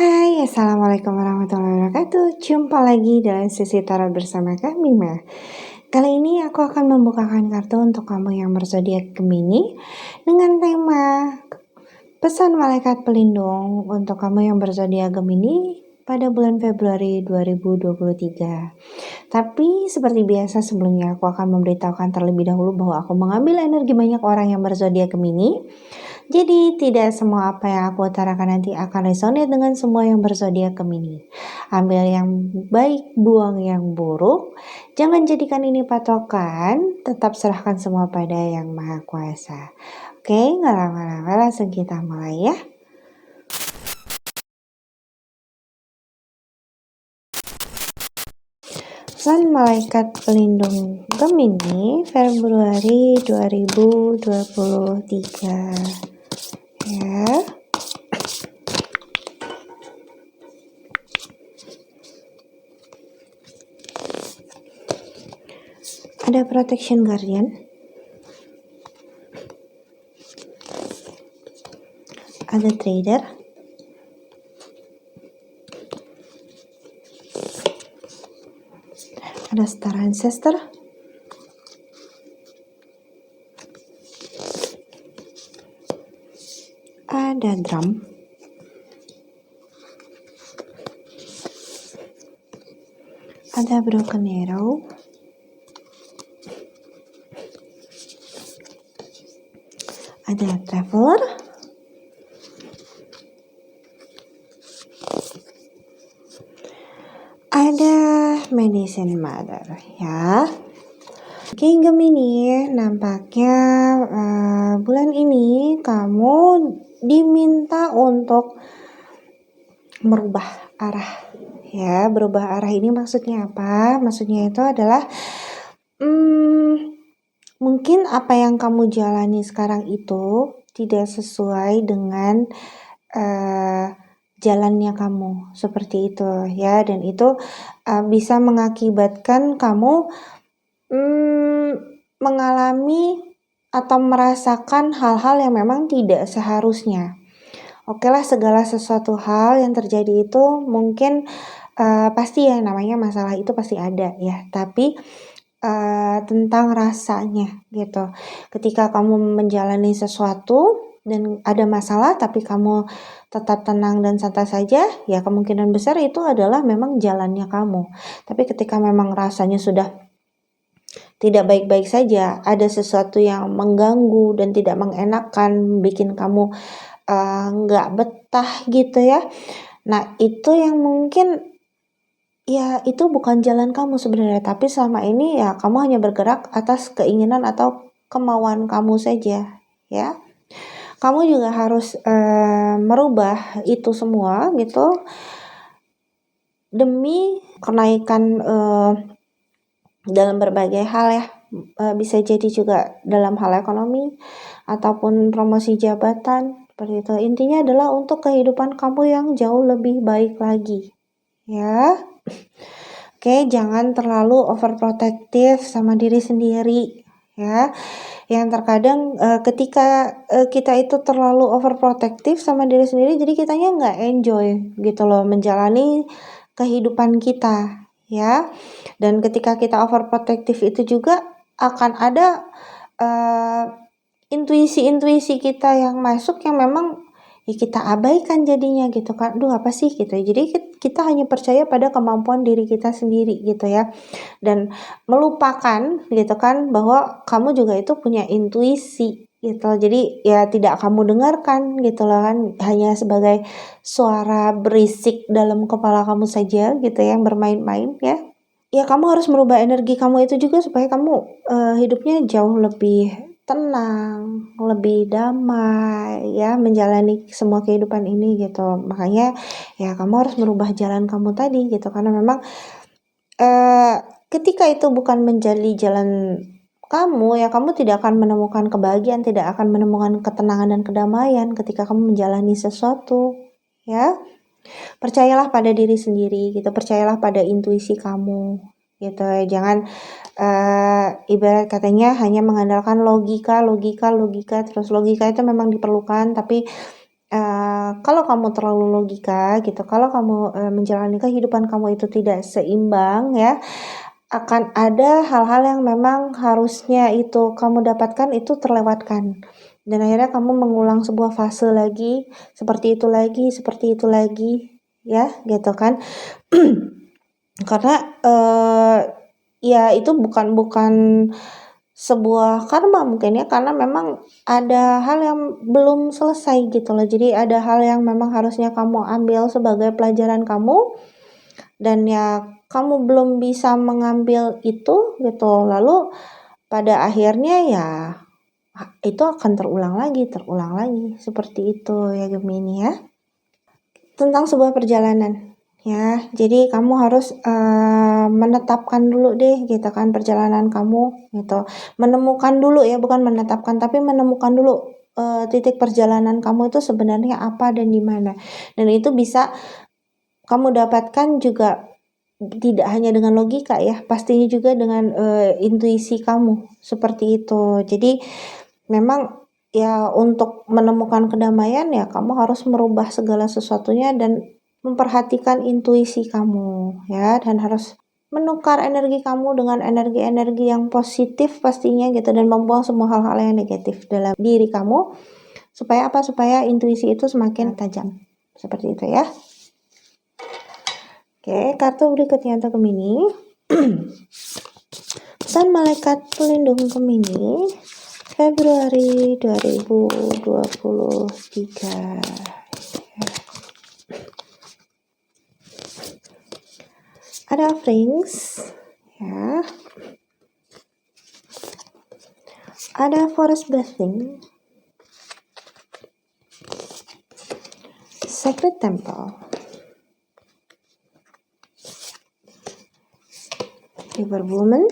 Hai, Assalamualaikum warahmatullahi wabarakatuh. Jumpa lagi dalam sesi tarot bersama kami, Ma. Kali ini aku akan membukakan kartu untuk kamu yang berzodiak Gemini dengan tema pesan malaikat pelindung untuk kamu yang berzodiak Gemini pada bulan Februari 2023. Tapi seperti biasa sebelumnya aku akan memberitahukan terlebih dahulu bahwa aku mengambil energi banyak orang yang berzodiak Gemini. Jadi tidak semua apa yang aku utarakan nanti akan resonate dengan semua yang berzodiak Gemini. Ambil yang baik, buang yang buruk. Jangan jadikan ini patokan, tetap serahkan semua pada Yang Maha Kuasa. Oke, nggak lama-lama langsung kita mulai ya. Pesan malaikat pelindung Gemini Februari 2023. Ya. Ada protection guardian, ada trader, ada star ancestor, ada drum, ada broken arrow, ada traveler, ada medicine mother ya. Oke Gemini, nampaknya bulan ini kamu diminta untuk merubah arah ya. Berubah arah ini maksudnya apa? Maksudnya itu adalah mungkin apa yang kamu jalani sekarang itu tidak sesuai dengan jalannya kamu, seperti itu ya. Dan itu bisa mengakibatkan kamu mengalami atau merasakan hal-hal yang memang tidak seharusnya. Oke lah, segala sesuatu hal yang terjadi itu mungkin pasti ya, namanya masalah itu pasti ada ya. Tapi tentang rasanya gitu. Ketika kamu menjalani sesuatu dan ada masalah tapi kamu tetap tenang dan santai saja, ya kemungkinan besar itu adalah memang jalannya kamu. Tapi ketika memang rasanya sudah tidak baik-baik saja, ada sesuatu yang mengganggu dan tidak mengenakan, bikin kamu nggak betah gitu ya. Nah itu yang mungkin ya itu bukan jalan kamu sebenarnya, tapi selama ini ya kamu hanya bergerak atas keinginan atau kemauan kamu saja ya. Kamu juga harus merubah itu semua gitu demi kenaikan dalam berbagai hal ya. Bisa jadi juga dalam hal ekonomi ataupun promosi jabatan seperti itu. Intinya adalah untuk kehidupan kamu yang jauh lebih baik lagi ya. Oke, jangan terlalu overprotective sama diri sendiri ya. Yang terkadang ketika kita itu terlalu overprotective sama diri sendiri, jadi kitanya nggak enjoy gitu loh menjalani kehidupan kita ya. Dan ketika kita overprotective itu juga akan ada intuisi-intuisi kita yang masuk yang memang ya kita abaikan jadinya gitu kan. Duh apa sih gitu. Jadi kita hanya percaya pada kemampuan diri kita sendiri gitu ya. Dan melupakan gitu kan bahwa kamu juga itu punya intuisi gitu. Jadi ya tidak kamu dengarkan gitu loh kan. Hanya sebagai suara berisik dalam kepala kamu saja gitu yang bermain-main ya. Ya kamu harus merubah energi kamu itu juga supaya kamu hidupnya jauh lebih tenang, lebih damai ya menjalani semua kehidupan ini gitu. Makanya ya kamu harus merubah jalan kamu tadi gitu, karena memang ketika itu bukan menjadi jalan kamu ya, kamu tidak akan menemukan kebahagiaan, tidak akan menemukan ketenangan dan kedamaian ketika kamu menjalani sesuatu ya. Percayalah pada diri sendiri gitu, percayalah pada intuisi kamu gitu. Jangan ibarat katanya hanya mengandalkan logika terus logika itu memang diperlukan, tapi kalau kamu terlalu logika gitu, kalau kamu menjalani kehidupan kamu itu tidak seimbang ya, akan ada hal-hal yang memang harusnya itu kamu dapatkan itu terlewatkan. Dan akhirnya kamu mengulang sebuah fase lagi, seperti itu lagi, ya gitu kan. Karena ya itu bukan sebuah karma mungkin ya, karena memang ada hal yang belum selesai gitu loh. Jadi ada hal yang memang harusnya kamu ambil sebagai pelajaran kamu, dan ya kamu belum bisa mengambil itu gitu. Lalu pada akhirnya ya itu akan terulang lagi seperti itu ya Gemini ya. Tentang sebuah perjalanan ya, jadi kamu harus menetapkan dulu deh gitu kan perjalanan kamu gitu, menemukan dulu ya, bukan menetapkan tapi menemukan dulu titik perjalanan kamu itu sebenarnya apa dan di mana. Dan itu bisa kamu dapatkan juga tidak hanya dengan logika ya, pastinya juga dengan intuisi kamu seperti itu. Jadi memang ya untuk menemukan kedamaian ya kamu harus merubah segala sesuatunya dan memperhatikan intuisi kamu ya, dan harus menukar energi kamu dengan energi-energi yang positif pastinya gitu, dan membuang semua hal-hal yang negatif dalam diri kamu supaya apa? Supaya intuisi itu semakin tajam. Seperti itu ya. Oke, kartu berikutnya untuk Gemini. Pesan malaikat pelindung Gemini Februari 2023. Ada Frings ya. Ada Forest Bathing, Sacred Temple, River Woman,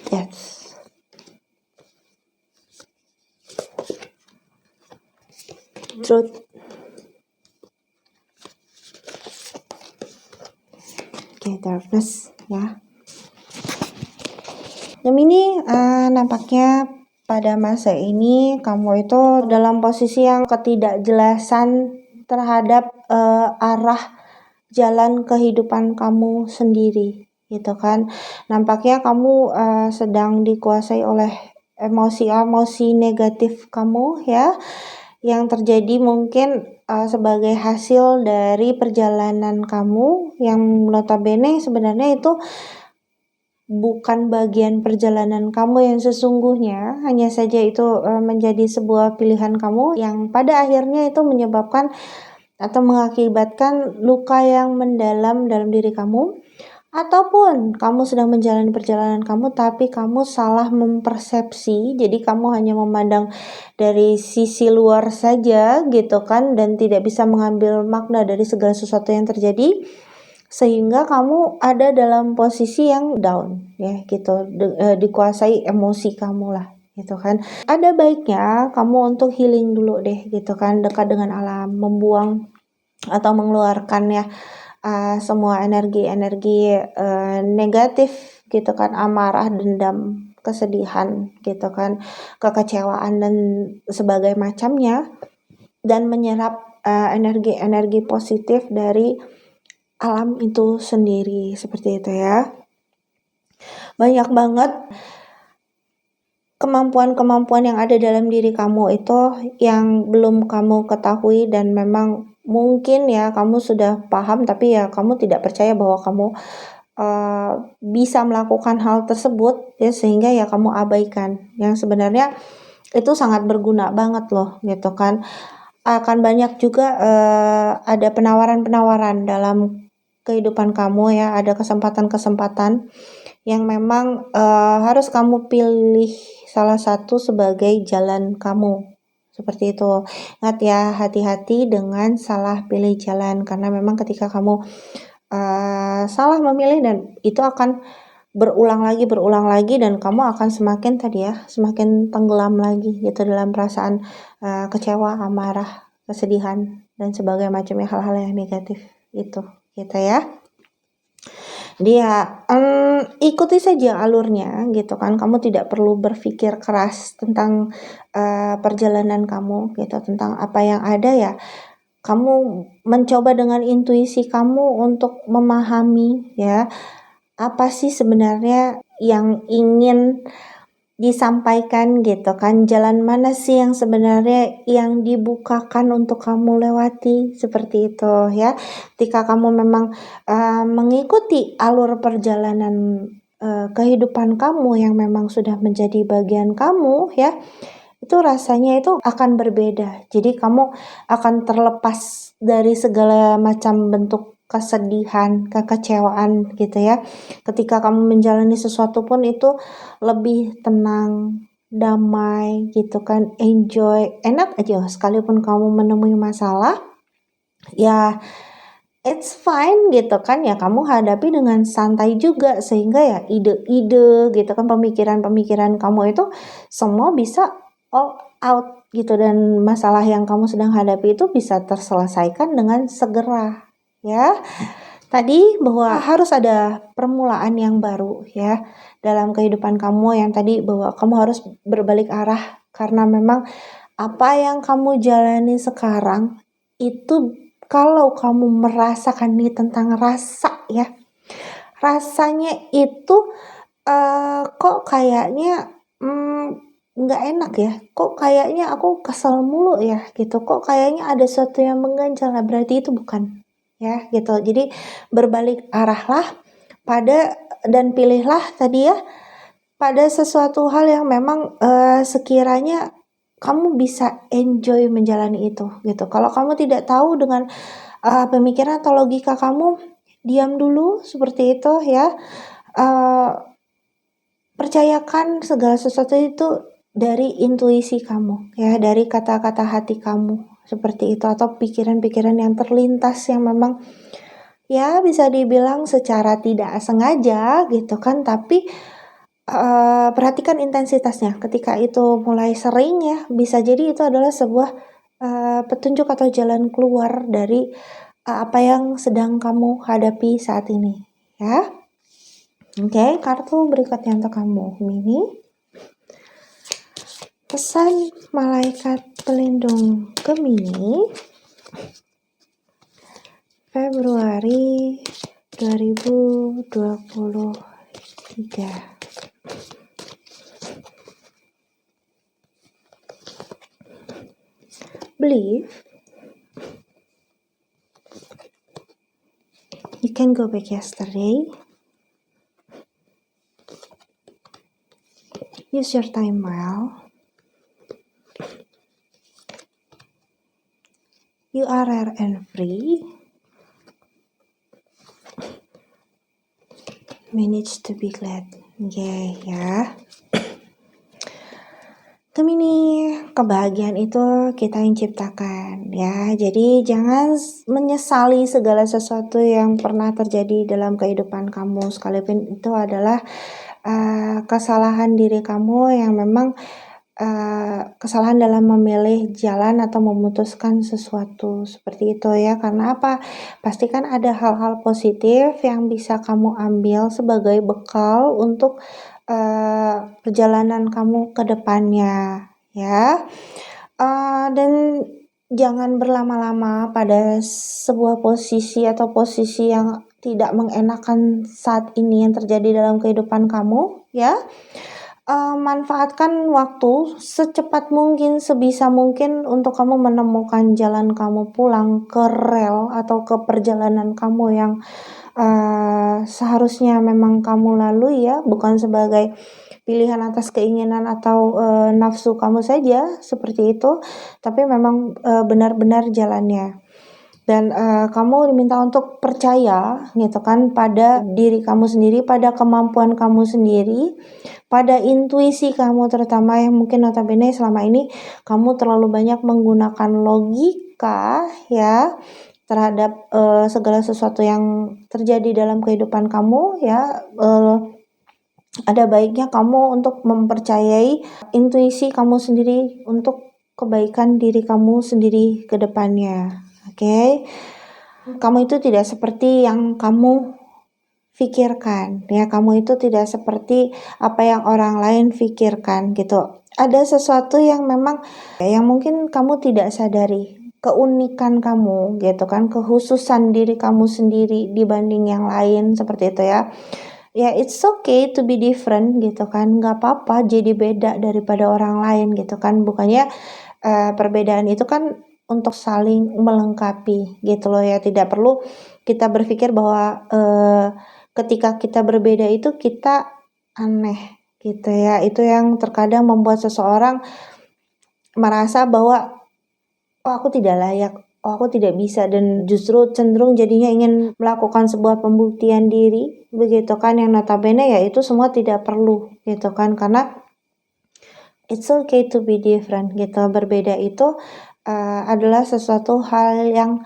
Death. Truth. Oke, Darkness ya. Gemini, nampaknya pada masa ini kamu itu dalam posisi yang ketidakjelasan terhadap arah jalan kehidupan kamu sendiri gitu kan. Nampaknya kamu sedang dikuasai oleh emosi-emosi negatif kamu ya, yang terjadi mungkin sebagai hasil dari perjalanan kamu yang notabene sebenarnya itu bukan bagian perjalanan kamu yang sesungguhnya, hanya saja itu menjadi sebuah pilihan kamu yang pada akhirnya itu menyebabkan atau mengakibatkan luka yang mendalam dalam diri kamu. Ataupun kamu sedang menjalani perjalanan kamu tapi kamu salah mempersepsi, jadi kamu hanya memandang dari sisi luar saja gitu kan, dan tidak bisa mengambil makna dari segala sesuatu yang terjadi, sehingga kamu ada dalam posisi yang down ya gitu, dikuasai emosi kamu lah gitu kan. Ada baiknya kamu untuk healing dulu deh gitu kan, dekat dengan alam, membuang atau mengeluarkan ya semua energi-energi negatif gitu kan, amarah, dendam, kesedihan gitu kan, kekecewaan dan sebagai macamnya, dan menyerap energi-energi positif dari alam itu sendiri seperti itu ya. Banyak banget kemampuan-kemampuan yang ada dalam diri kamu itu yang belum kamu ketahui, dan memang mungkin ya kamu sudah paham tapi ya kamu tidak percaya bahwa kamu bisa melakukan hal tersebut ya, sehingga ya kamu abaikan yang sebenarnya itu sangat berguna banget loh gitu kan. Akan banyak juga ada penawaran-penawaran dalam kehidupan kamu ya, ada kesempatan-kesempatan yang memang harus kamu pilih salah satu sebagai jalan kamu. Seperti itu. Ingat ya, hati-hati dengan salah pilih jalan, karena memang ketika kamu salah memilih, dan itu akan berulang lagi, dan kamu akan semakin tenggelam lagi gitu dalam perasaan kecewa, amarah, kesedihan, dan sebagainya macamnya hal-hal yang negatif itu gitu ya. Dia ikuti saja alurnya gitu kan, kamu tidak perlu berpikir keras tentang, perjalanan kamu gitu, tentang apa yang ada ya, kamu mencoba dengan intuisi kamu untuk memahami ya, apa sih sebenarnya yang ingin disampaikan gitu kan, jalan mana sih yang sebenarnya yang dibukakan untuk kamu lewati, seperti itu ya. Ketika kamu memang, mengikuti alur perjalanan, kehidupan kamu yang memang sudah menjadi bagian kamu ya, itu rasanya itu akan berbeda. Jadi kamu akan terlepas dari segala macam bentuk kesedihan, kekecewaan gitu ya. Ketika kamu menjalani sesuatu pun itu lebih tenang, damai gitu kan, enjoy, enak aja sekalipun kamu menemui masalah, ya it's fine gitu kan ya, kamu hadapi dengan santai juga sehingga ya ide-ide gitu kan, pemikiran-pemikiran kamu itu semua bisa all out gitu, dan masalah yang kamu sedang hadapi itu bisa terselesaikan dengan segera ya. Tadi bahwa harus ada permulaan yang baru ya dalam kehidupan kamu, yang tadi bahwa kamu harus berbalik arah karena memang apa yang kamu jalani sekarang itu, kalau kamu merasakan ini tentang rasa ya, rasanya itu kok kayaknya nggak enak ya, kok kayaknya aku kesel mulu ya gitu, kok kayaknya ada sesuatu yang mengganjal, nah berarti itu bukan ya gitu. Jadi berbalik arahlah pada dan pilihlah tadi ya pada sesuatu hal yang memang sekiranya kamu bisa enjoy menjalani itu gitu. Kalau kamu tidak tahu dengan pemikiran atau logika kamu, diam dulu seperti itu ya. Percayakan segala sesuatu itu dari intuisi kamu ya, dari kata-kata hati kamu seperti itu, atau pikiran-pikiran yang terlintas yang memang ya bisa dibilang secara tidak sengaja gitu kan, tapi perhatikan intensitasnya. Ketika itu mulai sering ya, bisa jadi itu adalah sebuah petunjuk atau jalan keluar dari apa yang sedang kamu hadapi saat ini ya. Oke, kartu berikutnya untuk kamu, Mini. Pesan malaikat pelindung Gemini Februari 2023. Believe you can go back yesterday. Use your time well. You are rare and free. Manage to be glad. Ya. Gemini, kebahagiaan itu kita yang ciptakan ya. Jadi jangan menyesali segala sesuatu yang pernah terjadi dalam kehidupan kamu, sekalipun itu adalah kesalahan diri kamu yang memang kesalahan dalam memilih jalan atau memutuskan sesuatu seperti itu ya. Karena apa? Pastikan ada hal-hal positif yang bisa kamu ambil sebagai bekal untuk perjalanan kamu ke depannya ya. Dan jangan berlama-lama pada sebuah posisi atau posisi yang tidak mengenakan saat ini yang terjadi dalam kehidupan kamu ya. Manfaatkan waktu secepat mungkin, sebisa mungkin untuk kamu menemukan jalan kamu pulang ke rel atau ke perjalanan kamu yang seharusnya memang kamu lalui ya, bukan sebagai pilihan atas keinginan atau nafsu kamu saja seperti itu, tapi memang benar-benar jalannya. Dan kamu diminta untuk percaya gitu kan pada diri kamu sendiri, pada kemampuan kamu sendiri, pada intuisi kamu terutama, yang mungkin notabene selama ini kamu terlalu banyak menggunakan logika ya terhadap segala sesuatu yang terjadi dalam kehidupan kamu ya. Ada baiknya kamu untuk mempercayai intuisi kamu sendiri untuk kebaikan diri kamu sendiri ke depannya. Oke. Kamu itu tidak seperti yang kamu pikirkan ya, kamu itu tidak seperti apa yang orang lain pikirkan gitu. Ada sesuatu yang memang yang mungkin kamu tidak sadari, keunikan kamu gitu kan, kekhususan diri kamu sendiri dibanding yang lain seperti itu ya. Ya it's okay to be different gitu kan, nggak apa-apa jadi beda daripada orang lain gitu kan. Bukannya perbedaan itu kan untuk saling melengkapi gitu loh ya, tidak perlu kita berpikir bahwa ketika kita berbeda itu kita aneh gitu ya. Itu yang terkadang membuat seseorang merasa bahwa oh aku tidak layak, oh aku tidak bisa, dan justru cenderung jadinya ingin melakukan sebuah pembuktian diri begitu kan, yang notabene ya itu semua tidak perlu gitu kan, karena it's okay to be different gitu. Berbeda itu adalah sesuatu hal yang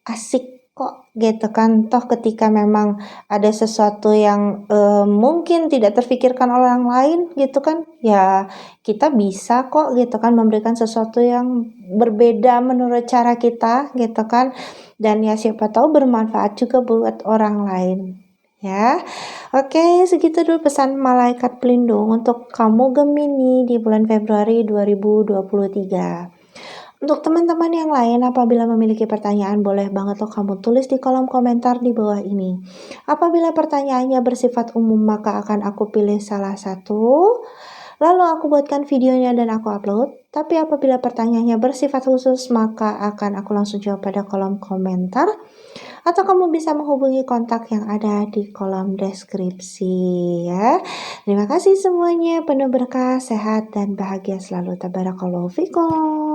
asik kok gitu kan. Toh ketika memang ada sesuatu yang mungkin tidak terfikirkan orang lain gitu kan, ya kita bisa kok gitu kan memberikan sesuatu yang berbeda menurut cara kita gitu kan. Dan ya siapa tahu bermanfaat juga buat orang lain ya. Oke, segitu dulu pesan malaikat pelindung untuk kamu Gemini di bulan Februari 2023. Untuk teman-teman yang lain, apabila memiliki pertanyaan, boleh banget loh kamu tulis di kolom komentar di bawah ini. Apabila pertanyaannya bersifat umum, maka akan aku pilih salah satu, lalu aku buatkan videonya dan aku upload. Tapi apabila pertanyaannya bersifat khusus, maka akan aku langsung jawab pada kolom komentar. Atau kamu bisa menghubungi kontak yang ada di kolom deskripsi ya. Terima kasih semuanya, penuh berkah, sehat, dan bahagia selalu. Tabarakallahu fikum.